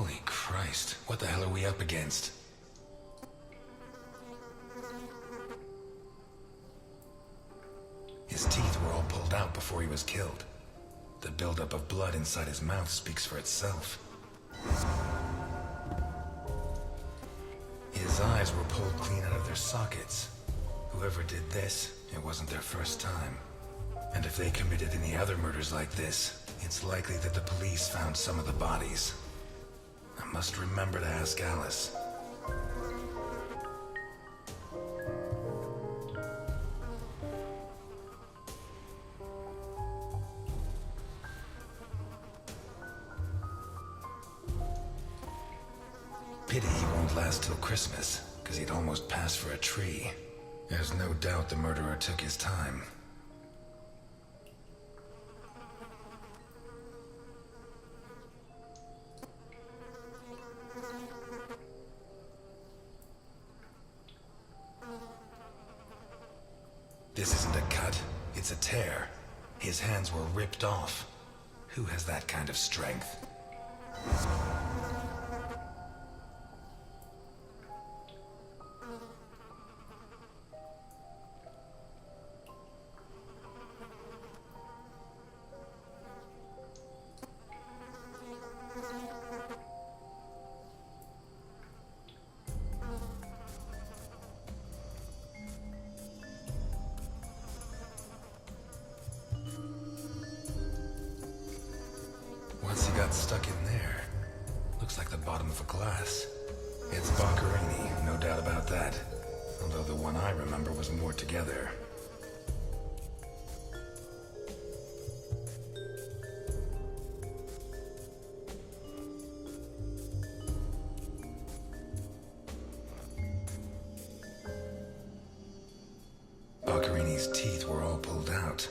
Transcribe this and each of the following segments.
Holy Christ, what the hell are we up against? His teeth were all pulled out before he was killed. The buildup of blood inside his mouth speaks for itself. His eyes were pulled clean out of their sockets. Whoever did this, it wasn't their first time. And if they committed any other murders like this, it's likely that the police found some of the bodies. I must remember to ask Alice. Pity he won't last till Christmas, because he'd almost passed for a tree. There's no doubt the murderer took his time. This isn't a cut, it's a tear. His hands were ripped off. Who has that kind of strength? What's he got stuck in there? Looks like the bottom of a glass. It's Boccherini, no doubt about that. Although the one I remember was more together. Boccherini's teeth were all pulled out.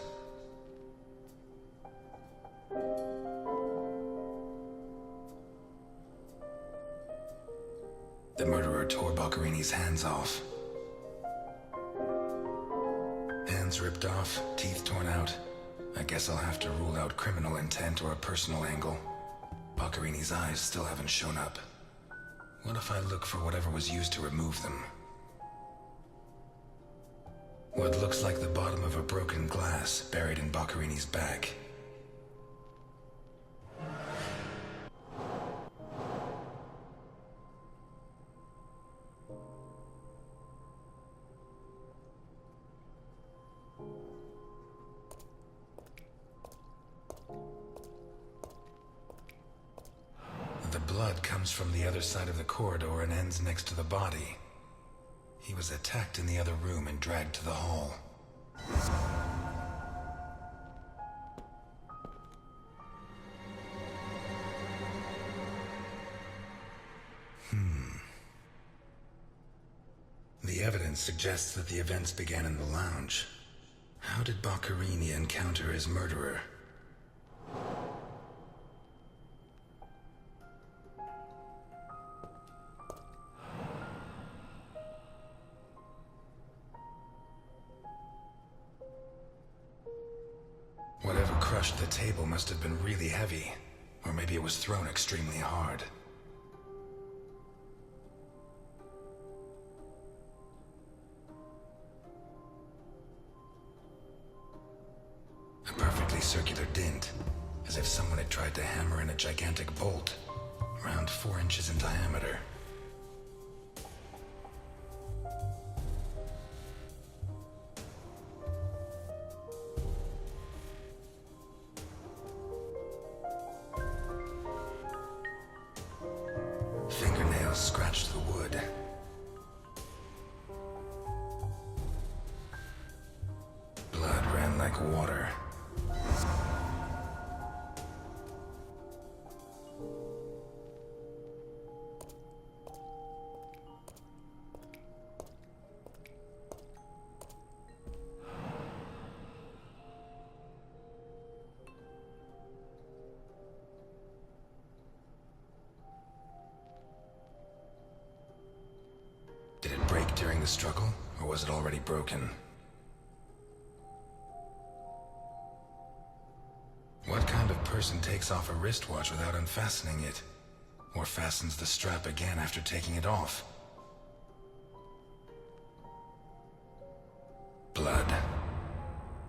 The murderer tore Boccherini's hands off. Hands ripped off, teeth torn out. I guess I'll have to rule out criminal intent or a personal angle. Boccherini's eyes still haven't shown up. What if I look for whatever was used to remove them? What looks like the bottom of a broken glass buried in Boccherini's back. The blood comes from the other side of the corridor and ends next to the body. He was attacked in the other room and dragged to the hall. The evidence suggests that the events began in the lounge. How did Boccherini encounter his murderer? Whatever crushed the table must have been really heavy, or maybe it was thrown extremely hard. A perfectly circular dint, as if someone had tried to hammer in a gigantic bolt, around 4 inches in diameter. Fingernails scratched the wood. Blood ran like water. Did it break during the struggle, or was it already broken? What kind of person takes off a wristwatch without unfastening it? or fastens the strap again after taking it off. Blood.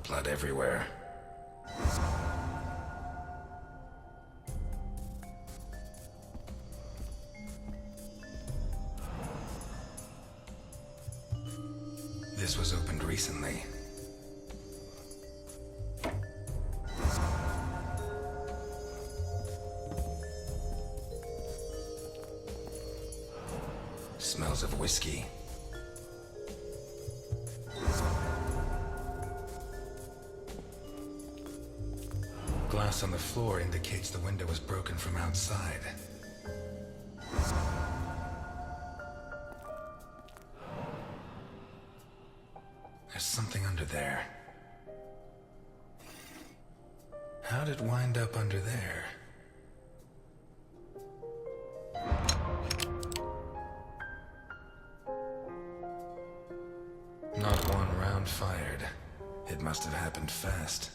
Blood everywhere. This was opened recently. Smells of whiskey. Glass on the floor indicates the window was broken from outside. There's something under there. How'd it wind up under there? Not one round fired. It must have happened fast.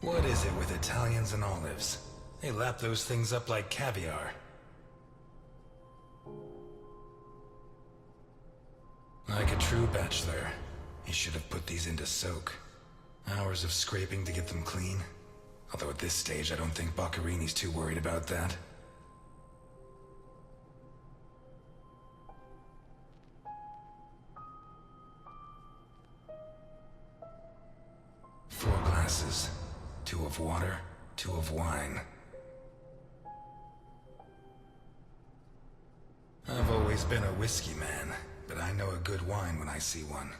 What is it with Italians and olives? They lap those things up like caviar. Like a true bachelor, he should have put these into soak. Hours of scraping to get them clean. Although at this stage, I don't think Boccarini's too worried about that. Four glasses. 2 of water, 2 of wine. I've always been a whiskey man, but I know a good wine when I see one.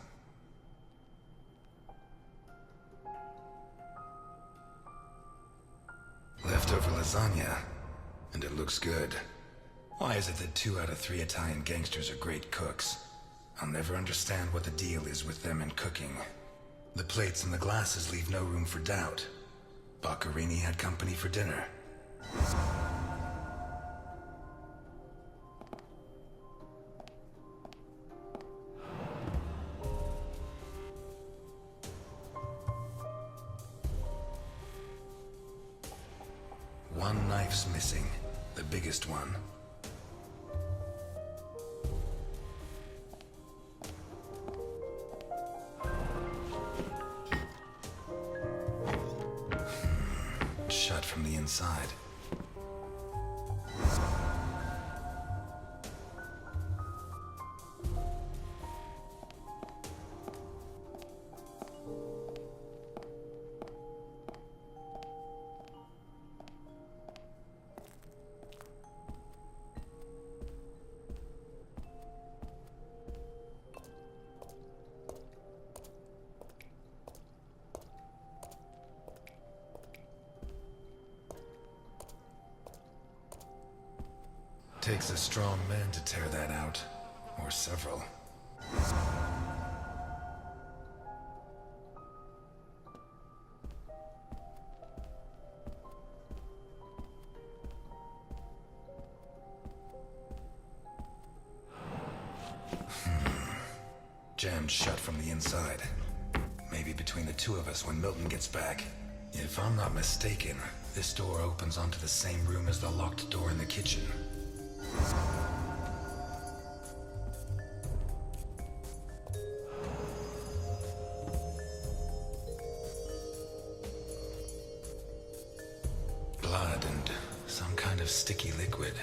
Leftover lasagna, and it looks good. Why is it that 2 out of 3 Italian gangsters are great cooks? I'll never understand what the deal is with them and cooking. The plates and the glasses leave no room for doubt. Boccarini had company for dinner. One knife's missing, the biggest one. Shut from the inside. Takes a strong man to tear that out, or several. Jammed shut from the inside. Maybe between the 2 of us when Milton gets back. If I'm not mistaken, this door opens onto the same room as the locked door in the kitchen. Blood and some kind of sticky liquid.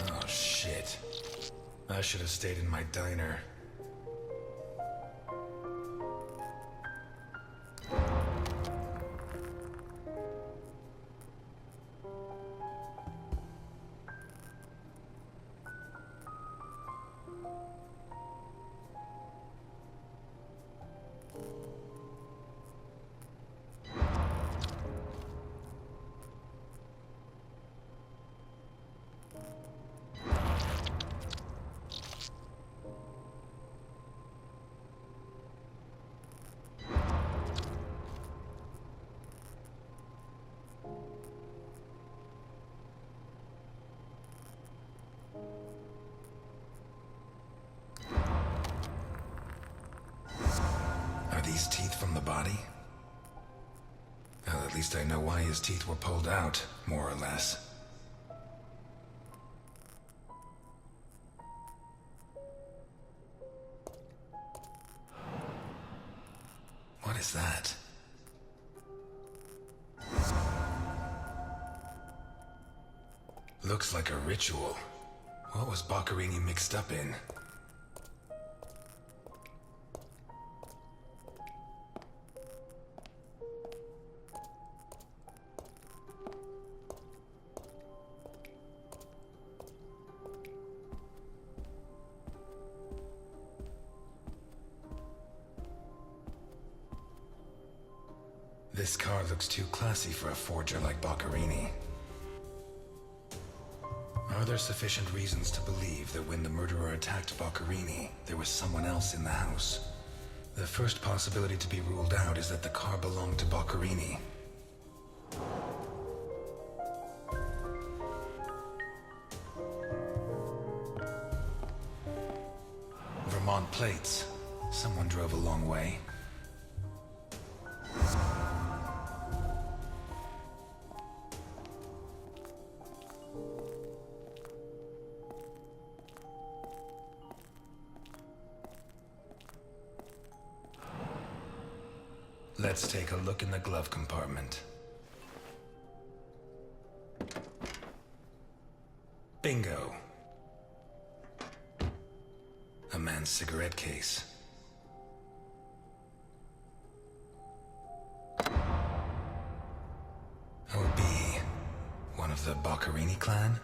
Oh shit. I should have stayed in my diner. these teeth from the body? Well, at least I know why his teeth were pulled out, more or less. What is that? Looks like a ritual. What was Boccherini mixed up in? This car looks too classy for a forger like Boccherini. Are there sufficient reasons to believe that when the murderer attacked Boccherini, there was someone else in the house? The first possibility to be ruled out is that the car belonged to Boccherini. Vermont plates. Someone drove a long way. Let's take a look in the glove compartment. Bingo. A man's cigarette case. OB. One of the Boccherini clan?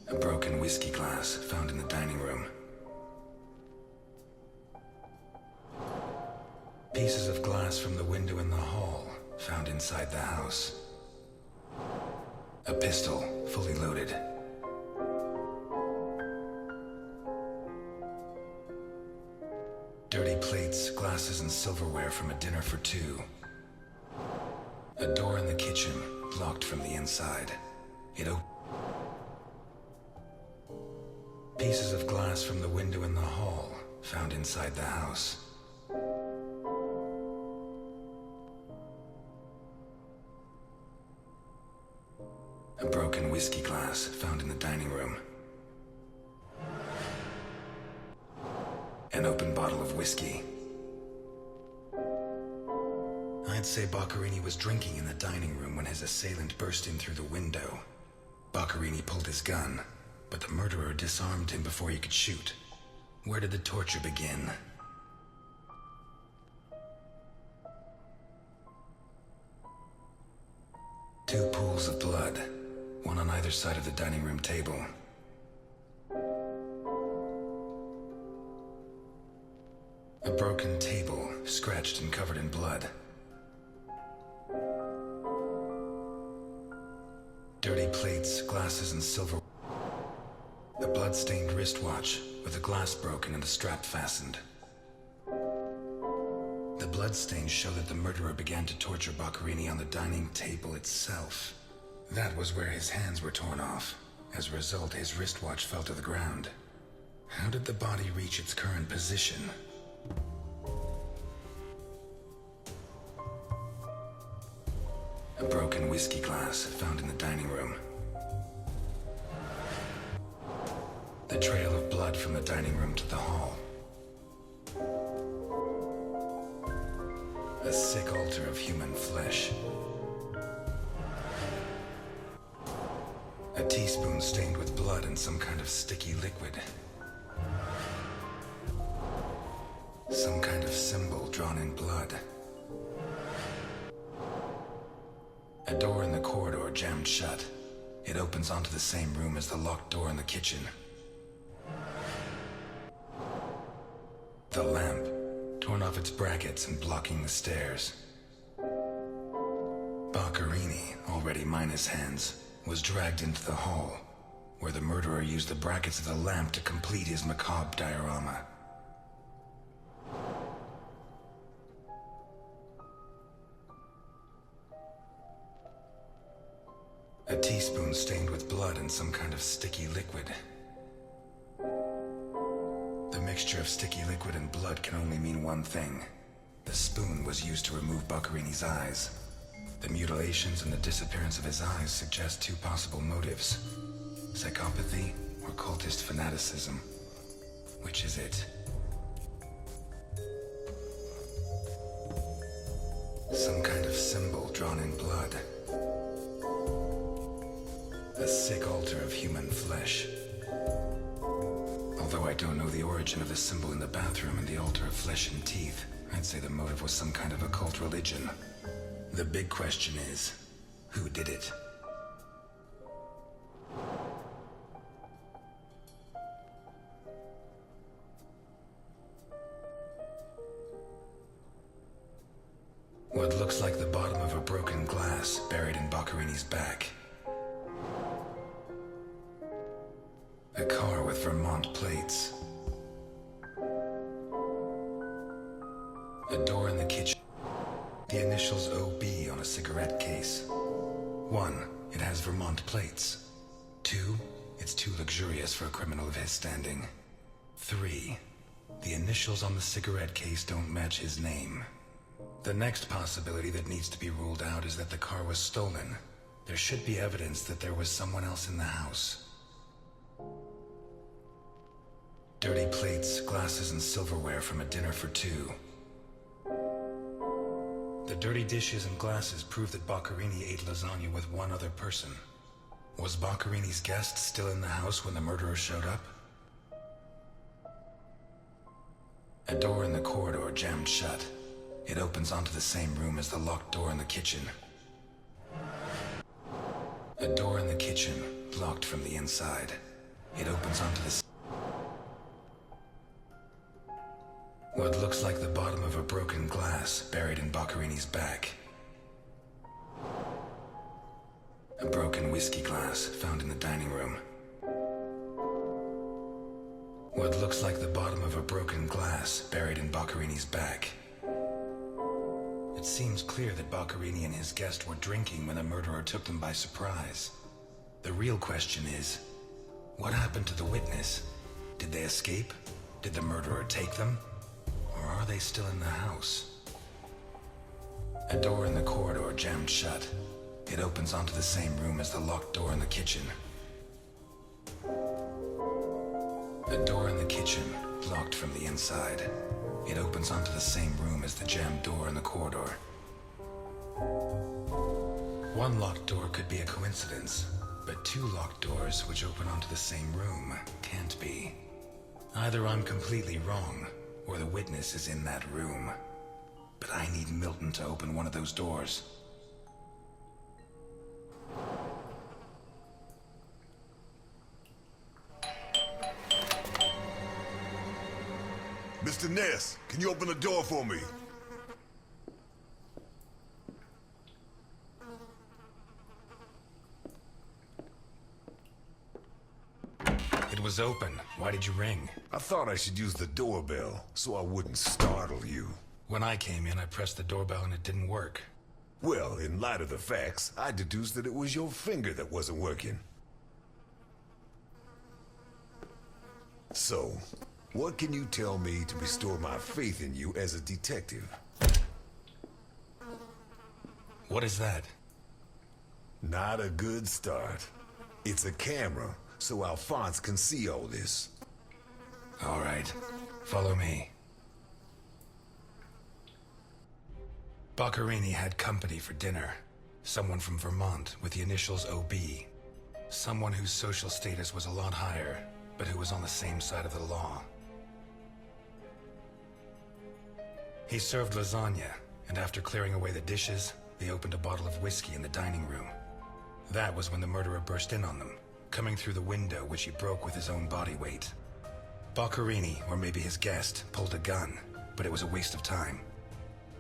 A broken whiskey glass found in the dining room. Pieces of glass from the window in the hall found inside the house. A pistol, fully loaded. Dirty plates, glasses, and silverware from a dinner for two. A door in the kitchen, locked from the inside. It opened. Pieces of glass from the window in the hall, found inside the house. A broken whiskey glass found in the dining room. An open bottle of whiskey. I'd say Boccherini was drinking in the dining room when his assailant burst in through the window. Boccherini pulled his gun, but the murderer disarmed him before he could shoot. Where did the torture begin? Two pools of blood, one on either side of the dining room table. A broken table, scratched and covered in blood. Dirty plates, glasses, and silver. A blood-stained wristwatch with the glass broken and the strap fastened. The bloodstains show that the murderer began to torture Boccherini on the dining table itself. That was where his hands were torn off. As a result, his wristwatch fell to the ground. How did the body reach its current position? A broken whiskey glass found in the dining room. The trail of blood from the dining room to the hall. A sick altar of human flesh. A teaspoon stained with blood and some kind of sticky liquid. Some kind of of symbol drawn in blood. A door in the corridor jammed shut. It opens onto the same room as the locked door in the kitchen. The lamp, torn off its brackets and blocking the stairs. Boccherini, already minus hands, was dragged into the hall, where the murderer used the brackets of the lamp to complete his macabre diorama. A teaspoon stained with blood and some kind of sticky liquid. The mixture of sticky liquid and blood can only mean one thing. The spoon was used to remove Boccherini's eyes. The mutilations and the disappearance of his eyes suggest two possible motives: psychopathy or cultist fanaticism. Which is it? Some kind of symbol drawn in blood. A sick altar of human flesh. Although I don't know the origin of the symbol in the bathroom and the altar of flesh and teeth, I'd say the motive was some kind of occult religion. The big question is, who did it? What looks like the bottom of a broken glass buried in Boccherini's back. A car with Vermont plates. A door in the kitchen. The initials OB on a cigarette case. 1. It has Vermont plates. 2. It's too luxurious for a criminal of his standing. 3. The initials on the cigarette case don't match his name. The next possibility that needs to be ruled out is that the car was stolen. There should be evidence that there was someone else in the house. Dirty plates, glasses, and silverware from a dinner for two. The dirty dishes and glasses prove that Boccherini ate lasagna with one other person. Was Boccherini's guest still in the house when the murderer showed up? A door in the corridor jammed shut. It opens onto the same room as the locked door in the kitchen. A door in the kitchen, locked from the inside. It opens onto the... What looks like the bottom of a broken glass buried in Boccherini's back. A broken whiskey glass found in the dining room. What looks like the bottom of a broken glass buried in Boccherini's back. It seems clear that Boccherini and his guest were drinking when the murderer took them by surprise. The real question is, what happened to the witness? Did they escape? Did the murderer take them? Or are they still in the house? A door in the corridor jammed shut. It opens onto the same room as the locked door in the kitchen. A door in the kitchen, locked from the inside. It opens onto the same room as the jammed door in the corridor. One locked door could be a coincidence, but two locked doors which open onto the same room can't be. Either I'm completely wrong, or the witness is in that room. But I need Milton to open one of those doors. Mr. Ness, can you open the door for me? It was open. Why did you ring? I thought I should use the doorbell so I wouldn't startle you. When I came in, I pressed the doorbell and it didn't work. Well, in light of the facts, I deduced that it was your finger that wasn't working. So, what can you tell me to restore my faith in you as a detective? What is that? Not a good start. It's a camera, so Alphonse can see all this. All right. Follow me. Boccherini had company for dinner. Someone from Vermont with the initials OB. Someone whose social status was a lot higher, but who was on the same side of the law. He served lasagna, and after clearing away the dishes, they opened a bottle of whiskey in the dining room. That was when the murderer burst in on them, coming through the window which he broke with his own body weight. Boccherini, or maybe his guest, pulled a gun, but it was a waste of time.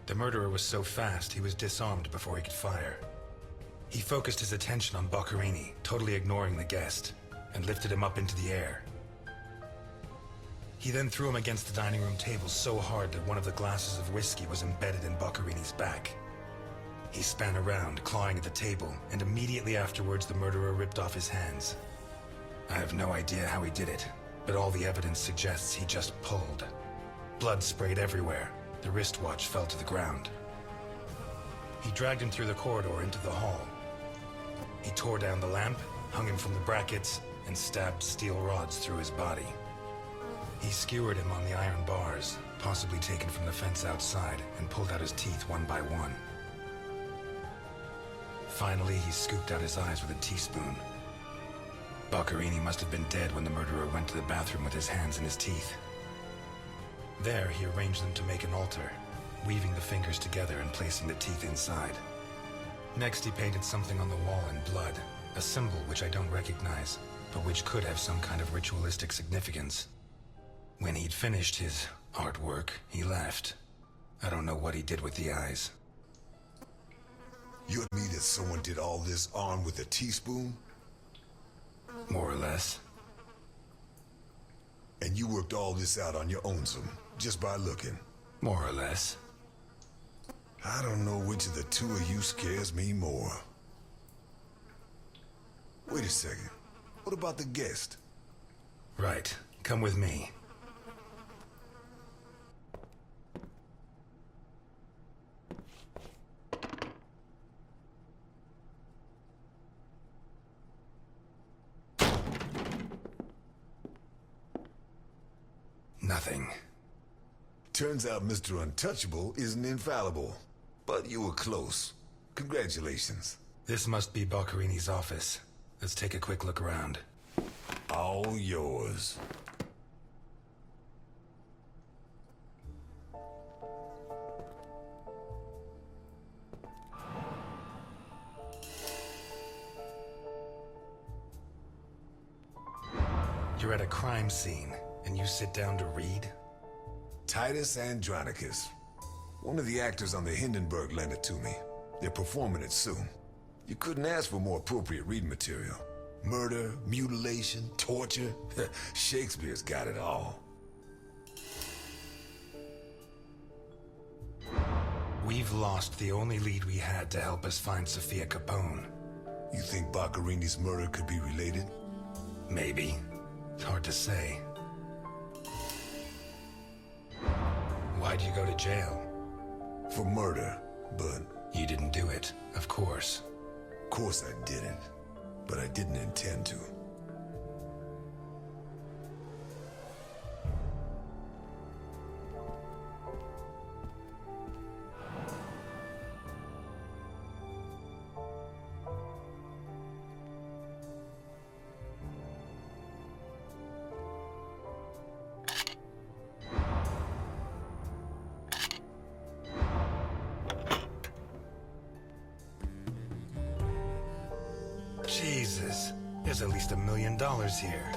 The murderer was so fast he was disarmed before he could fire. He focused his attention on Boccherini, totally ignoring the guest, and lifted him up into the air. He then threw him against the dining room table so hard that one of the glasses of whiskey was embedded in Boccherini's back. He span around, clawing at the table, and immediately afterwards the murderer ripped off his hands. I have no idea how he did it, but all the evidence suggests he just pulled. Blood sprayed everywhere. The wristwatch fell to the ground. He dragged him through the corridor into the hall. He tore down the lamp, hung him from the brackets, and stabbed steel rods through his body. He skewered him on the iron bars, possibly taken from the fence outside, and pulled out his teeth one by one. Finally, he scooped out his eyes with a teaspoon. Boccherini must have been dead when the murderer went to the bathroom with his hands in his teeth. There, he arranged them to make an altar, weaving the fingers together and placing the teeth inside. Next, he painted something on the wall in blood, a symbol which I don't recognize, but which could have some kind of ritualistic significance. When he'd finished his artwork, he left. I don't know what he did with the eyes. You admit that someone did all this armed with a teaspoon? More or less. And you worked all this out on your own, just by looking? More or less. I don't know which of the two of you scares me more. Wait a second. What about the guest? Right. Come with me. Nothing. Turns out Mr. Untouchable isn't infallible. But you were close. Congratulations. This must be Boccherini's office. Let's take a quick look around. All yours. You're at a crime scene, and you sit down to read? Titus Andronicus. One of the actors on the Hindenburg lent it to me. They're performing it soon. You couldn't ask for more appropriate reading material. Murder, mutilation, torture. Shakespeare's got it all. We've lost the only lead we had to help us find Sophia Capone. You think Boccherini's murder could be related? Maybe. It's hard to say. Why'd you go to jail? For murder, but... You didn't do it, of course. Of course I didn't. But I didn't intend to. Jesus, there's at least $1 million here.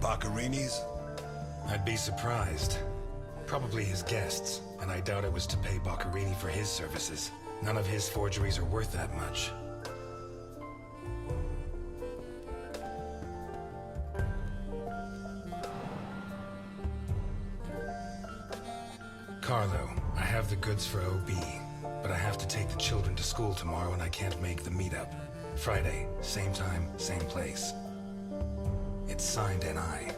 Boccherini's? I'd be surprised. Probably his guests, and I doubt it was to pay Boccherini for his services. None of his forgeries are worth that much. Carlo, I have the goods for OB, but I have to take the children to school tomorrow and I can't make the meetup. Friday, same time, same place. It's signed NI.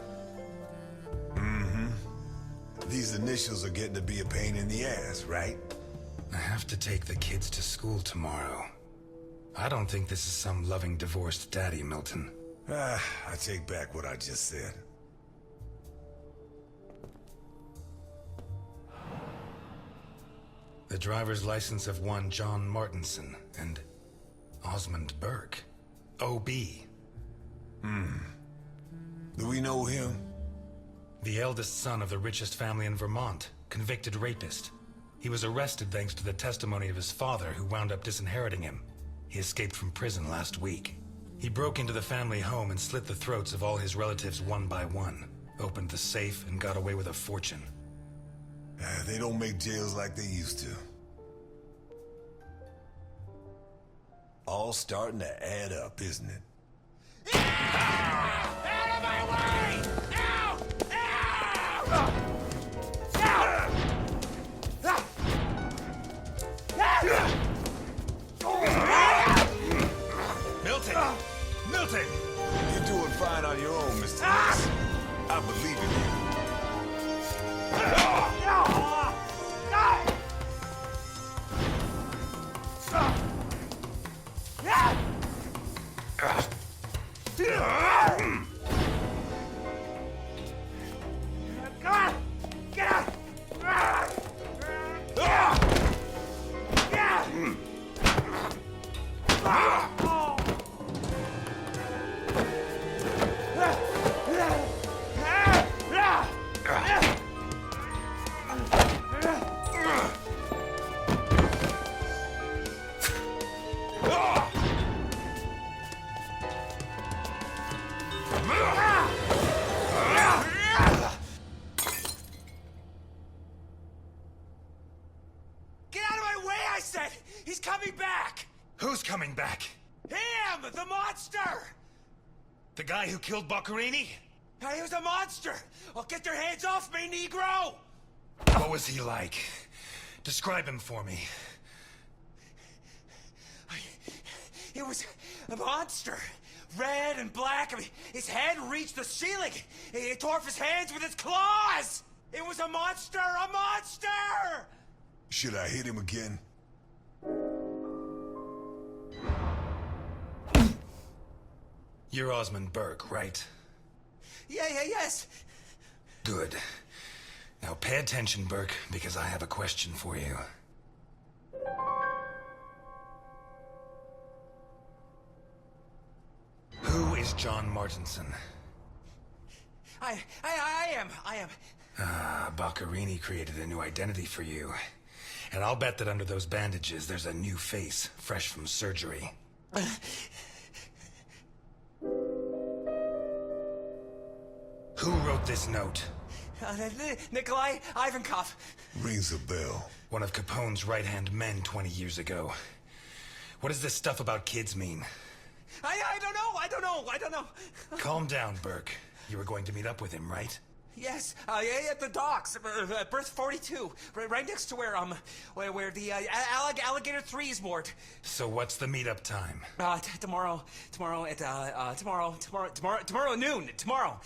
These initials are getting to be a pain in the ass, right? I have to take the kids to school tomorrow. I don't think this is some loving divorced daddy, Milton. I take back what I just said. The driver's license of one John Martinson and Osmond Burke. OB. Do we know him? The eldest son of the richest family in Vermont, convicted rapist. He was arrested thanks to the testimony of his father, who wound up disinheriting him. He escaped from prison last week. He broke into the family home and slit the throats of all his relatives one by one, opened the safe, and got away with a fortune. They don't make jails like they used to. All starting to add up, isn't it? Out of my way! Ow! Ow! Milton! Milton! You're doing fine on your own, Mr. Ness. I believe in you. Get out! Get out of my way, I said! He's coming back! Who's coming back? Him! The monster! The guy who killed Boccarini? He was a monster! Oh, get your hands off me, Negro! What was he like? Describe him for me. He was a monster. Red and black. I mean, his head reached the ceiling. He tore off his hands with his claws! It was a monster! A monster! Should I hit him again? You're Osmond Burke, right? Yes. Good. Now pay attention, Burke, because I have a question for you. Who is John Martinson? I am. Boccarini created a new identity for you. And I'll bet that under those bandages, there's a new face, fresh from surgery. Who wrote this note? Nikolai Ivankov. Rings a bell. One of Capone's right-hand men 20 years ago. What does this stuff about kids mean? I don't know. Calm down, Burke. You were going to meet up with him, right? Yes, at the docks, berth 42, right next to where the Alligator 3 is moored. So what's the meetup time? Tomorrow at noon. Tomorrow.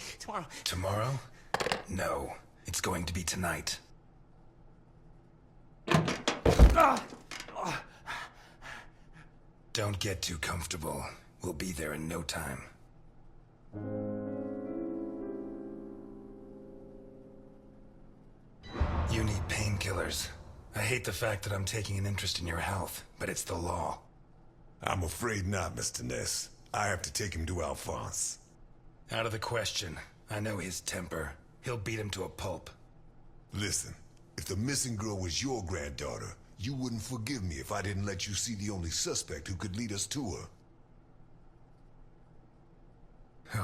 Tomorrow? No, it's going to be tonight. Don't get too comfortable. We'll be there in no time. You need painkillers. I hate the fact that I'm taking an interest in your health, but it's the law. I'm afraid not, Mr. Ness. I have to take him to Alphonse. Out of the question. I know his temper. He'll beat him to a pulp. Listen, if the missing girl was your granddaughter, you wouldn't forgive me if I didn't let you see the only suspect who could lead us to her.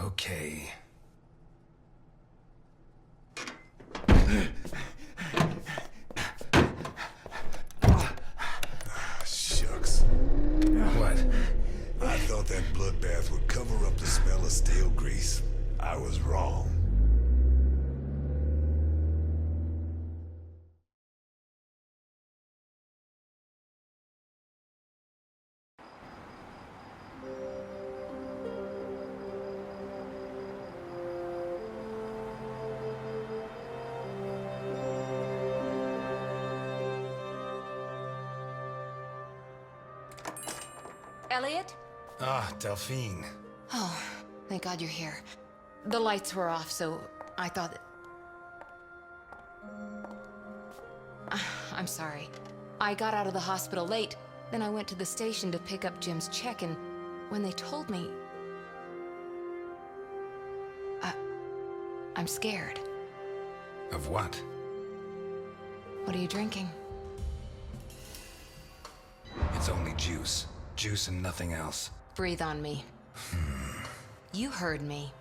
Okay. Shucks. What? I thought that bloodbath would cover up the smell of stale grease. I was wrong. Elliot? Ah, Delphine. Oh, thank God you're here. The lights were off, so I thought that... I'm sorry. I got out of the hospital late, then I went to the station to pick up Jim's check, and when they told me... I'm scared. Of what? What are you drinking? It's only juice. Juice and nothing else. Breathe on me. You heard me.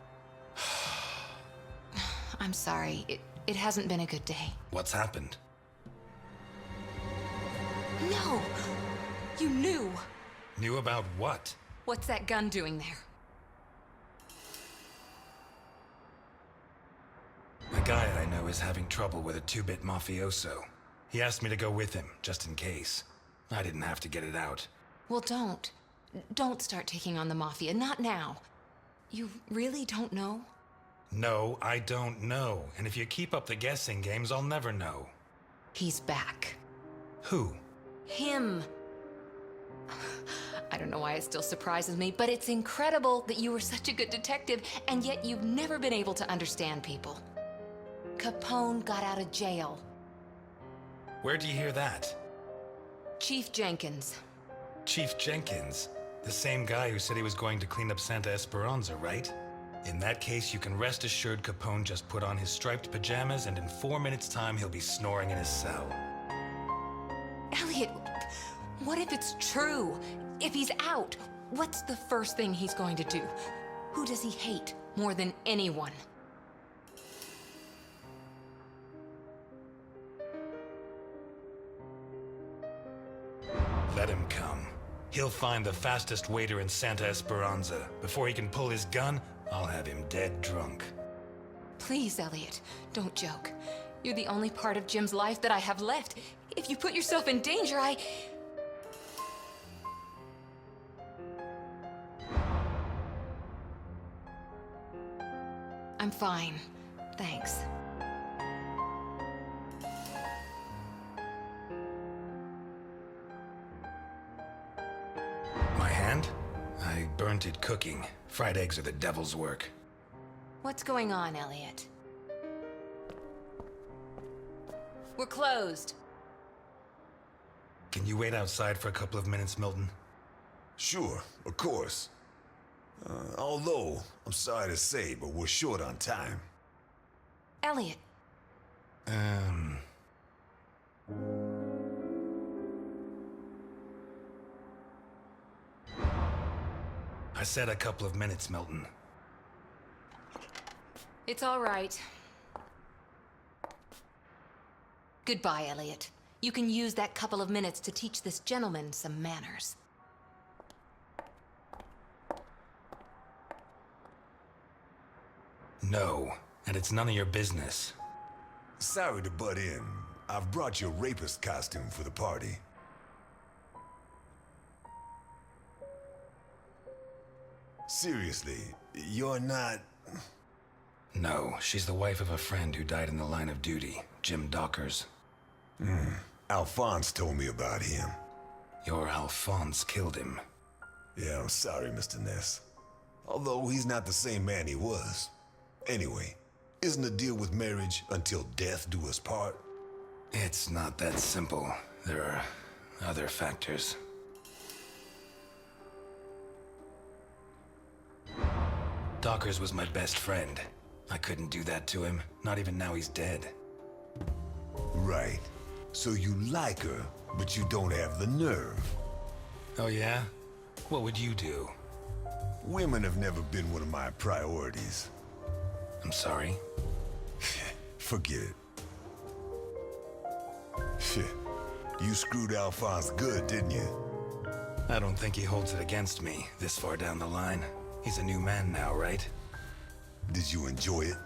I'm sorry. It hasn't been a good day. What's happened? No! You knew! Knew about what? What's that gun doing there? A guy I know is having trouble with a two-bit mafioso. He asked me to go with him, just in case. I didn't have to get it out. Well, don't. Don't start taking on the Mafia. Not now. You really don't know? No, I don't know. And if you keep up the guessing games, I'll never know. He's back. Who? Him. I don't know why it still surprises me, but it's incredible that you were such a good detective, and yet you've never been able to understand people. Capone got out of jail. Where'd you hear that? Chief Jenkins. Chief Jenkins? The same guy who said he was going to clean up Santa Esperanza, right? In that case, you can rest assured Capone just put on his striped pajamas, and in 4 minutes' time, he'll be snoring in his cell. Elliot, what if it's true? If he's out, what's the first thing he's going to do? Who does he hate more than anyone? Let him come. He'll find the fastest waiter in Santa Esperanza. Before he can pull his gun, I'll have him dead drunk. Please, Elliot, don't joke. You're the only part of Jim's life that I have left. If you put yourself in danger, I'm fine. Thanks. My hand? I burnt it cooking. Fried eggs are the devil's work. What's going on, Elliot? We're closed. Can you wait outside for a couple of minutes, Milton? Sure, of course. Although, I'm sorry to say, but we're short on time. Elliot. I said a couple of minutes, Milton. It's all right. Goodbye, Elliot. You can use that couple of minutes to teach this gentleman some manners. No, and it's none of your business. Sorry to butt in. I've brought your rapist costume for the party. Seriously, you're not... No, she's the wife of a friend who died in the line of duty, Jim Dockers. Alphonse told me about him. Your Alphonse killed him. Yeah, I'm sorry, Mr. Ness. Although he's not the same man he was. Anyway, isn't the deal with marriage until death do us part? It's not that simple. There are other factors. Dockers was my best friend. I couldn't do that to him, not even now he's dead. Right. So you like her, but you don't have the nerve. Oh yeah? What would you do? Women have never been one of my priorities. I'm sorry. Forget it. Shit. You screwed Alphonse good, didn't you? I don't think he holds it against me this far down the line. He's a new man now, right? Did you enjoy it?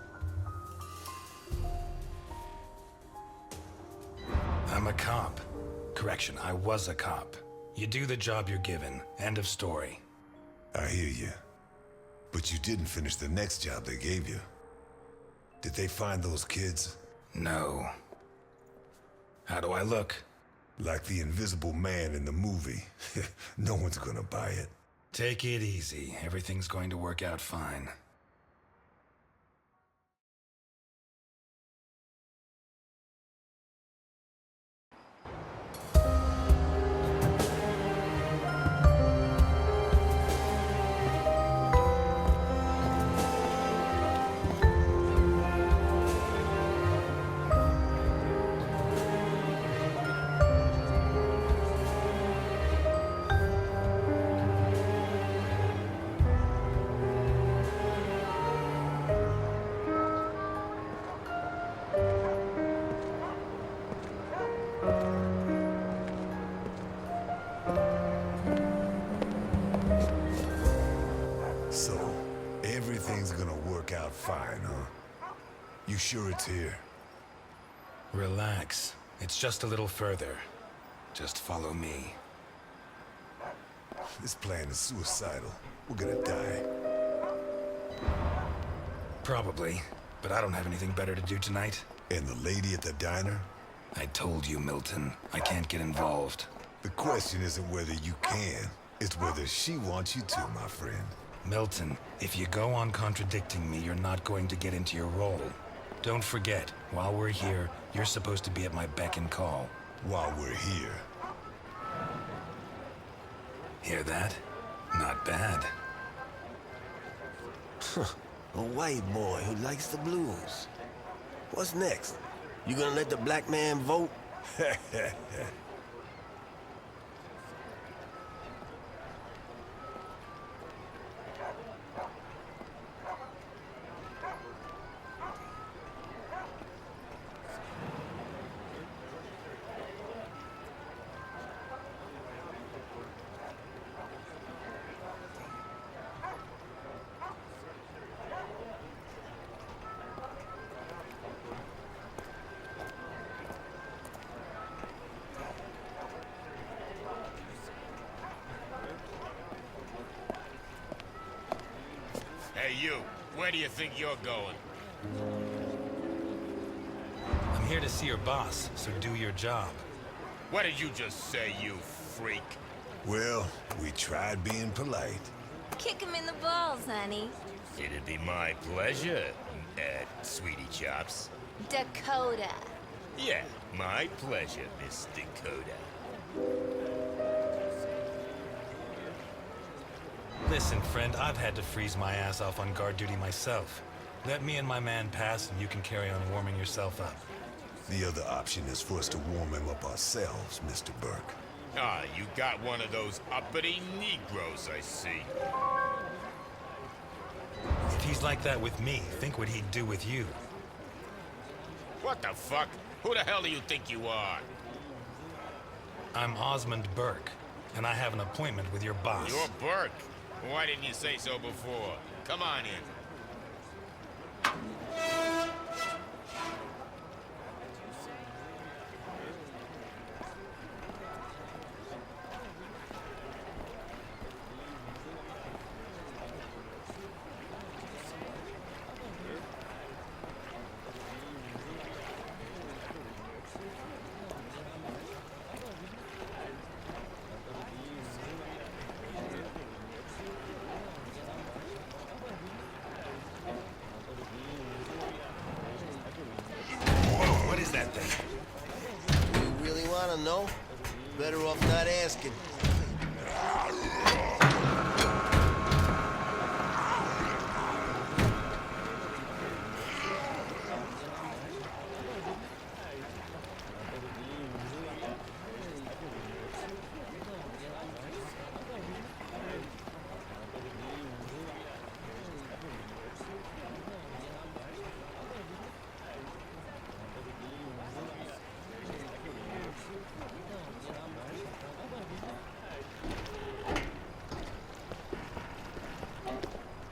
I'm a cop. Correction, I was a cop. You do the job you're given. End of story. I hear you. But you didn't finish the next job they gave you. Did they find those kids? No. How do I look? Like the invisible man in the movie. No one's gonna buy it. Take it easy. Everything's going to work out fine. fine, huh? You sure it's here? Relax. It's just a little further. Just follow me. This plan is suicidal. We're gonna die. Probably, but I don't have anything better to do tonight. And the lady at the diner? I told you, Milton, I can't get involved. The question isn't whether you can, it's whether she wants you to, my friend. Milton, if you go on contradicting me, you're not going to get into your role. Don't forget, while we're here, you're supposed to be at my beck and call. While we're here. Hear that? Not bad. A white boy who likes the blues. What's next? You gonna let the black man vote? Hey, you. Where do you think you're going? I'm here to see your boss, so do your job. What did you just say, you freak? Well, we tried being polite. Kick him in the balls, honey. It'd be my pleasure, Sweetie Chops. Dakota. Yeah, my pleasure, Miss Dakota. Listen, friend, I've had to freeze my ass off on guard duty myself. Let me and my man pass, and you can carry on warming yourself up. The other option is for us to warm him up ourselves, Mr. Burke. Ah, you got one of those uppity Negroes, I see. If he's like that with me, think what he'd do with you. What the fuck? Who the hell do you think you are? I'm Osmond Burke, and I have an appointment with your boss. You're Burke. Why didn't you say so before? Come on in. What is that thing? You really wanna know? Better off not asking.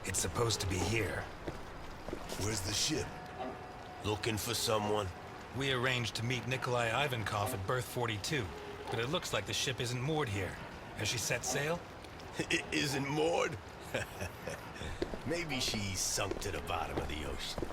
It's supposed to be here. Where's the ship? Looking for someone? We arranged to meet Nikolai Ivankov at berth 42, but it looks like the ship isn't moored here. Has she set sail? It isn't moored? Maybe she's sunk to the bottom of the ocean.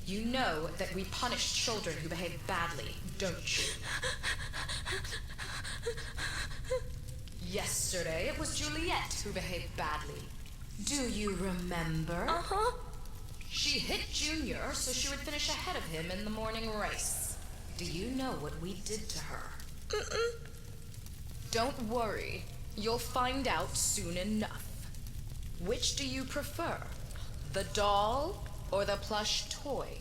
You know that we punish children who behave badly, don't you? Yesterday, it was Juliet who behaved badly. Do you remember? Uh-huh. She hit Junior so she would finish ahead of him in the morning race. Do you know what we did to her? Mm-mm. Don't worry. You'll find out soon enough. Which do you prefer? The doll or the plush toy?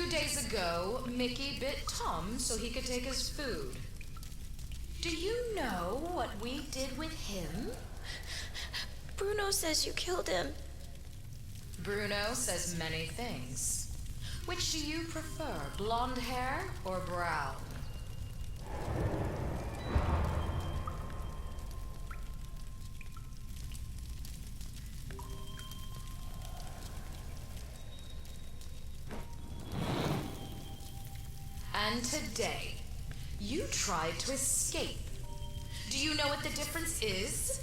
Days ago, Mickey bit Tom so he could take his food. Do you know what we did with him? Bruno says you killed him. Bruno says many things. Which do you prefer, blonde hair or brown? And today, you tried to escape. Do you know what the difference is?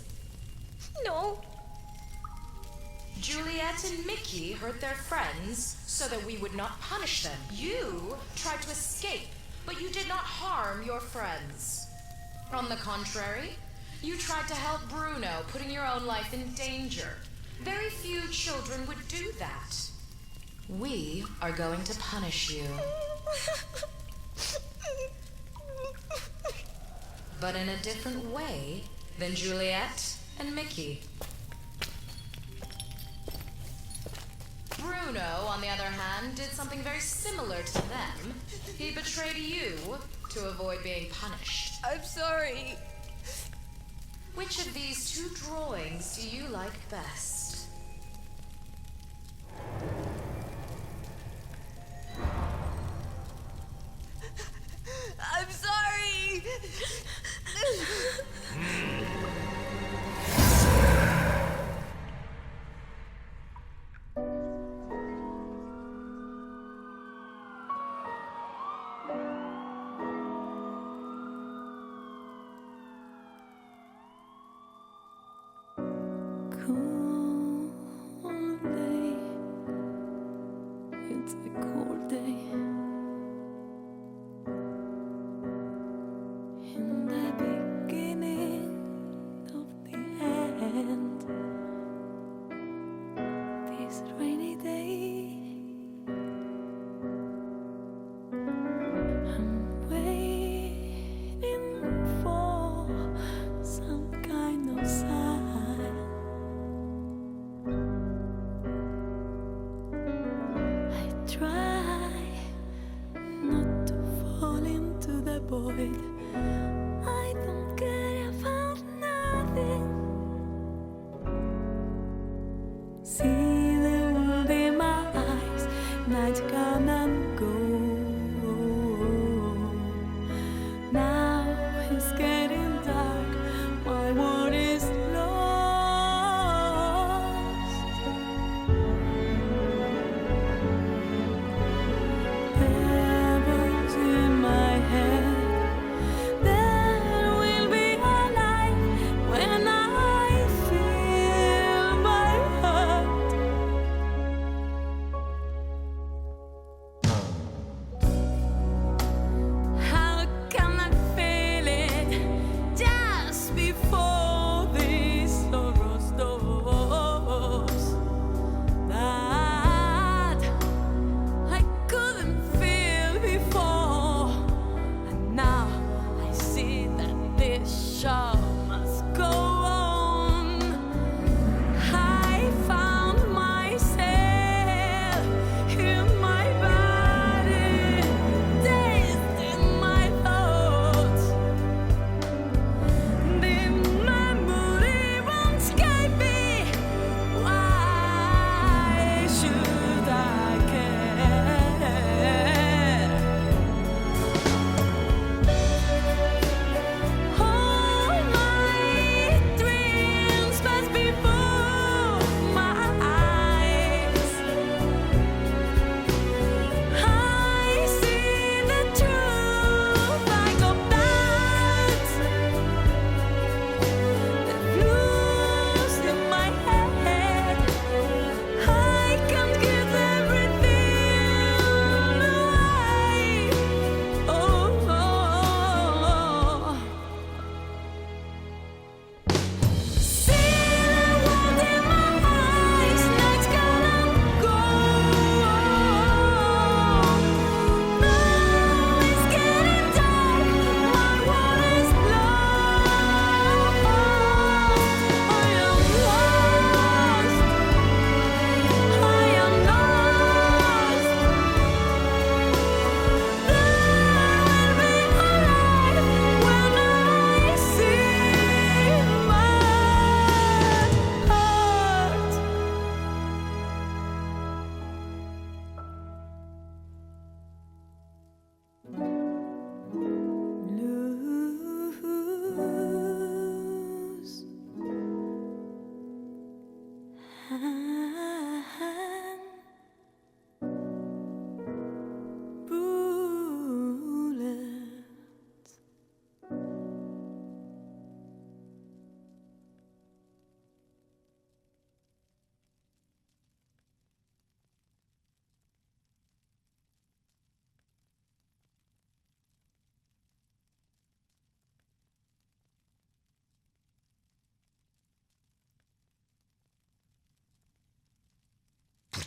No. Juliet and Mickey hurt their friends so that we would not punish them. You tried to escape, but you did not harm your friends. On the contrary, you tried to help Bruno, putting your own life in danger. Very few children would do that. We are going to punish you. But in a different way than Juliet and Mickey. Bruno, on the other hand, did something very similar to them. He betrayed you to avoid being punished. I'm sorry. Which of these two drawings do you like best? I'm sorry. Cold day. It's a cold day. In the beginning of the end, this rainy day, I'm waiting for some kind of sign. I try not to fall into the void. I don't care about nothing. See the world in my eyes, nights come and go. Now it's getting dark, my world is lost. Devils in my head. There will be a light when I feel my heart.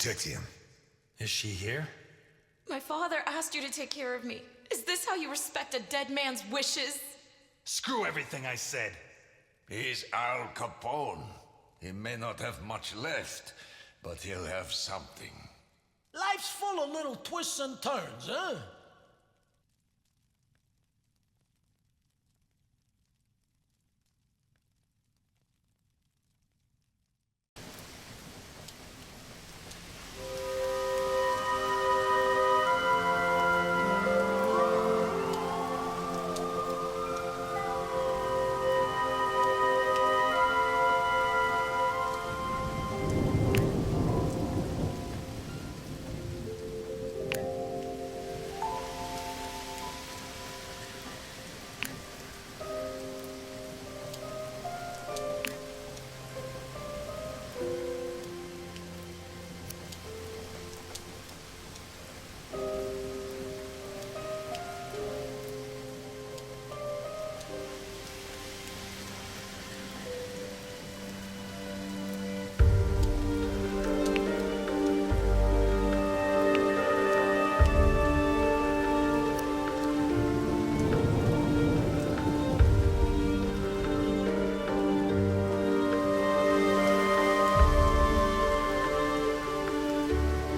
protect him. Is she here? My father asked you to take care of me. Is this how you respect a dead man's wishes? Screw everything I said. He's Al Capone. He may not have much left, but he'll have something. Life's full of little twists and turns, huh?